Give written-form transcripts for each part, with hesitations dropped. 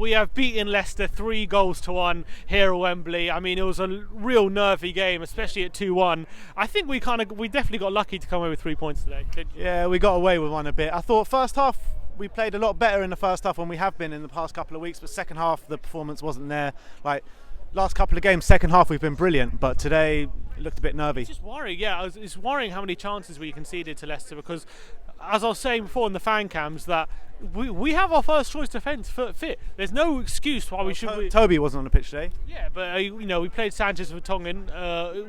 we have beaten Leicester 3-1 here at Wembley. I mean, it was a real nervy game, especially at 2-1. I think we definitely got lucky to come away with 3 points today, didn't you? Yeah, we got away with one a bit. I thought first half we played a lot better in the first half than we have been in the past couple of weeks, but second half the performance wasn't there. Like last couple of games, second half we've been brilliant, but today it looked a bit nervy. It's just worrying, yeah. It's worrying how many chances we conceded to Leicester because, as I was saying before in the fan cams, that we have our first choice defence fit. There's no excuse why we should. Toby wasn't on the pitch today. Yeah, but we played Sanchez for Tongan,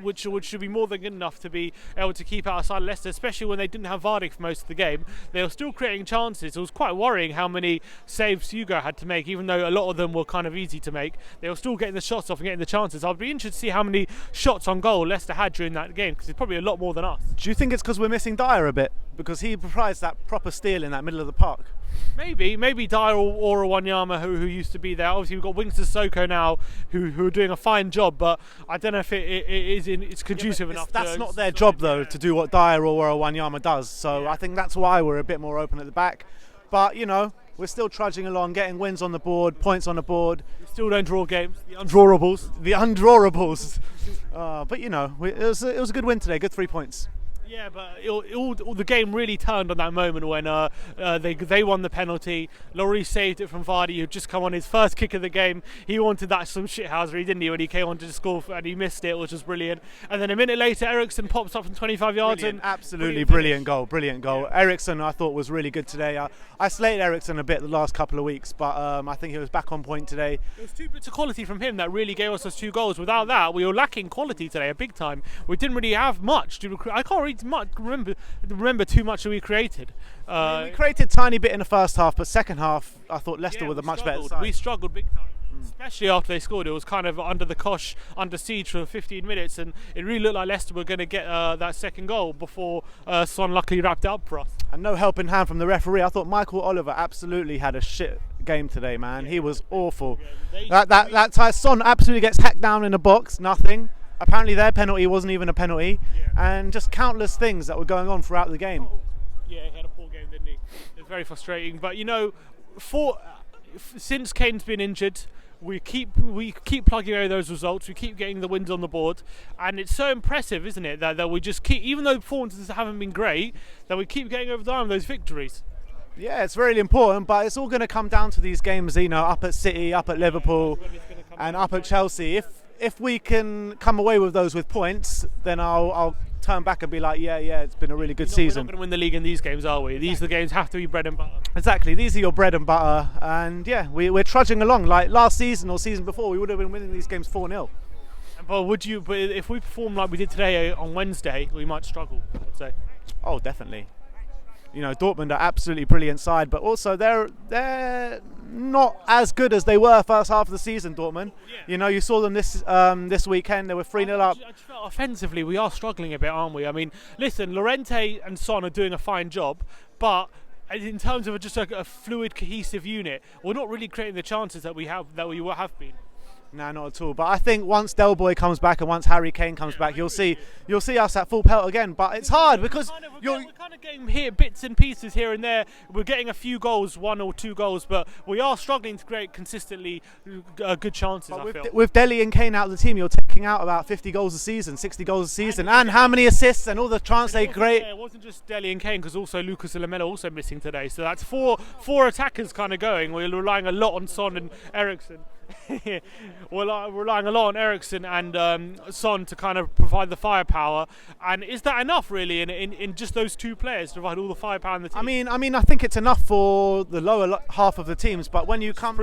which should be more than good enough to be able to keep outside Leicester, especially when they didn't have Vardy for most of the game. They were still creating chances. It was quite worrying how many saves Hugo had to make, even though a lot of them were kind of easy to make. They were still getting the shots off and getting the chances. I'd be interested to see how many shots on goal Leicester had during that game, because it's probably a lot more than us. Do you think it's because we're missing Dyer a bit? Because he provides that proper steal in that middle of the park. Maybe Dyer or Wanyama who used to be there. Obviously we've got Winks and Sissoko now who are doing a fine job, but I don't know if it's conducive enough. That's not their job though, to do what Dyer or Wanyama does. So I think that's why we're a bit more open at the back. But we're still trudging along, getting wins on the board, points on the board. We still don't draw games. The undrawables. The undrawables. But it was a good win today. Good 3 points. Yeah, but all the game really turned on that moment when they won the penalty. Lloris saved it from Vardy, who'd just come on his first kick of the game. He wanted that some shithousery, didn't he, when he came on to score and he missed it, which was brilliant. And then a minute later, Ericsson pops up from 25 yards. Brilliant, absolutely brilliant goal. Yeah. Ericsson, I thought, was really good today. I slated Ericsson a bit the last couple of weeks, but I think he was back on point today. It was 2 bits of quality from him that really gave us those 2 goals. Without that, we were lacking quality today, a big time. We didn't really have much. I can't really remember too much that we created. We created a tiny bit in the first half, but second half I thought Leicester were a much better side. We struggled big time, especially after they scored. It was kind of under the cosh, under siege for 15 minutes, and it really looked like Leicester were going to get that second goal before Son luckily wrapped it up for us. And no helping hand from the referee. I thought Michael Oliver absolutely had a shit game today, man. He was awful. That time Son absolutely gets hacked down in the box, nothing. Apparently their penalty wasn't even a penalty, and just countless things that were going on throughout the game. Yeah, he had a poor game, didn't he? It was very frustrating. But since Kane's been injured, we keep plugging away those results. We keep getting the wins on the board, and it's so impressive, isn't it, that we just keep, even though performances haven't been great, that we keep getting over the line with those victories. Yeah, it's really important, but it's all going to come down to these games, up at City, up at Liverpool, and up at Chelsea. If we can come away with those with points, then I'll turn back and be like, yeah, it's been a really good season. We're not going to win the league in these games, are we? These are the games have to be bread and butter. Exactly, these are your bread and butter, and we're trudging along. Like last season or season before, we would have been winning these games 4-0. But if we perform like we did today on Wednesday, we might struggle, I'd say. Oh, definitely. Dortmund are absolutely brilliant side, but also they're not as good as they were first half of the season. Dortmund, you saw them this weekend. They were 3-0 up. I just felt offensively we are struggling a bit, aren't we? I mean, listen, Llorente and Son are doing a fine job, but in terms of just a fluid, cohesive unit, we're not really creating the chances that we have been. No, not at all. But I think once Del Boy comes back and once Harry Kane comes back, you'll see us at full pelt again. But it's hard because we're kind of getting here bits and pieces here and there. We're getting a few goals, 1 or 2 goals, but we are struggling to create consistently good chances. I feel. With Dele and Kane out of the team, you're taking out about 50 goals a season, 60 goals a season, and how many assists and all the chances they create. Yeah, it wasn't just Dele and Kane, because also Lucas and Lamela also missing today. So that's four attackers kind of going. We're relying a lot on Son and Ericsson. We're relying a lot on Ericsson and Son to kind of provide the firepower. And is that enough, really, in just those 2 players to provide all the firepower in the team? I mean, I think it's enough for the lower half of the teams. But when you come,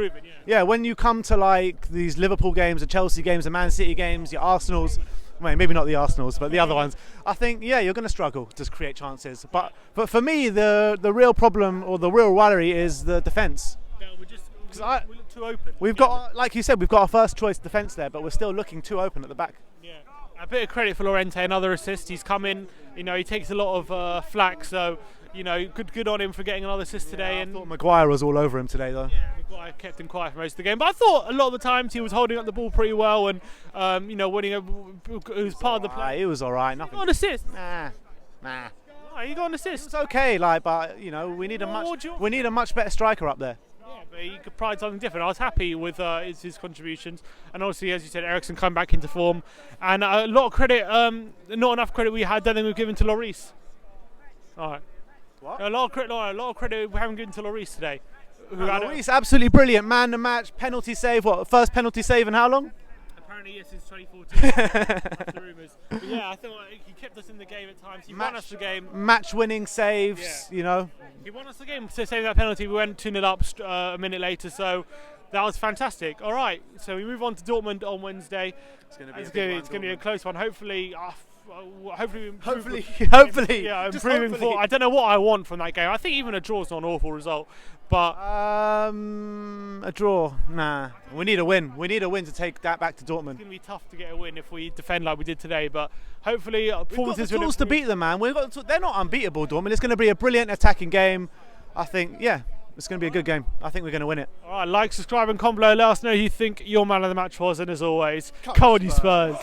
when you come to like these Liverpool games, the Chelsea games, the Man City games, your Arsenals. Well, maybe not the Arsenals, but the other ones. I think, you're going to struggle to create chances. But for me, the real problem or the real worry is the defence. We look too open. We've got, like you said, we've got our first choice defence there, but we're still looking too open at the back. Yeah, a bit of credit for Llorente, another assist. He's come in, he takes a lot of flack, so good on him for getting another assist today. I thought Maguire was all over him today, though. Yeah, Maguire kept him quiet for most of the game, but I thought a lot of the times he was holding up the ball pretty well and winning. It was part of the play. He was all right. Nothing. He got an assist. Nah. He got an assist. It's okay, but we need a much better striker up there. Yeah, but he could provide something different. I was happy with his contributions, and obviously, as you said, Eriksen come back into form, and a lot of credit, not enough credit we had. Don't think we've given to Lloris. All right. What? A lot of credit we haven't given to Lloris today. Lloris, absolutely brilliant, man the match, penalty save. What, first penalty save in how long? Apparently, yes, since 2014. That's the rumours. But yeah, I thought he kept us in the game at times. He won us the game. Match-winning saves, you know. He won us the game to save that penalty. We went 2-0 up a minute later, so that was fantastic. All right, so we move on to Dortmund on Wednesday. It's going to be a close one. Hopefully, yeah, improving form. I don't know what I want from that game. I think even a draw is not an awful result, but a draw, nah. We need a win. We need a win to take that back to Dortmund. It's going to be tough to get a win if we defend like we did today, but hopefully we've got the tools to beat them, man. They're not unbeatable, Dortmund. It's going to be a brilliant attacking game. I think, yeah, it's going to be a good game. I think we're going to win it. All right, like, subscribe, and comment below. Let us know who you think your man of the match was, and as always, come on, you Spurs.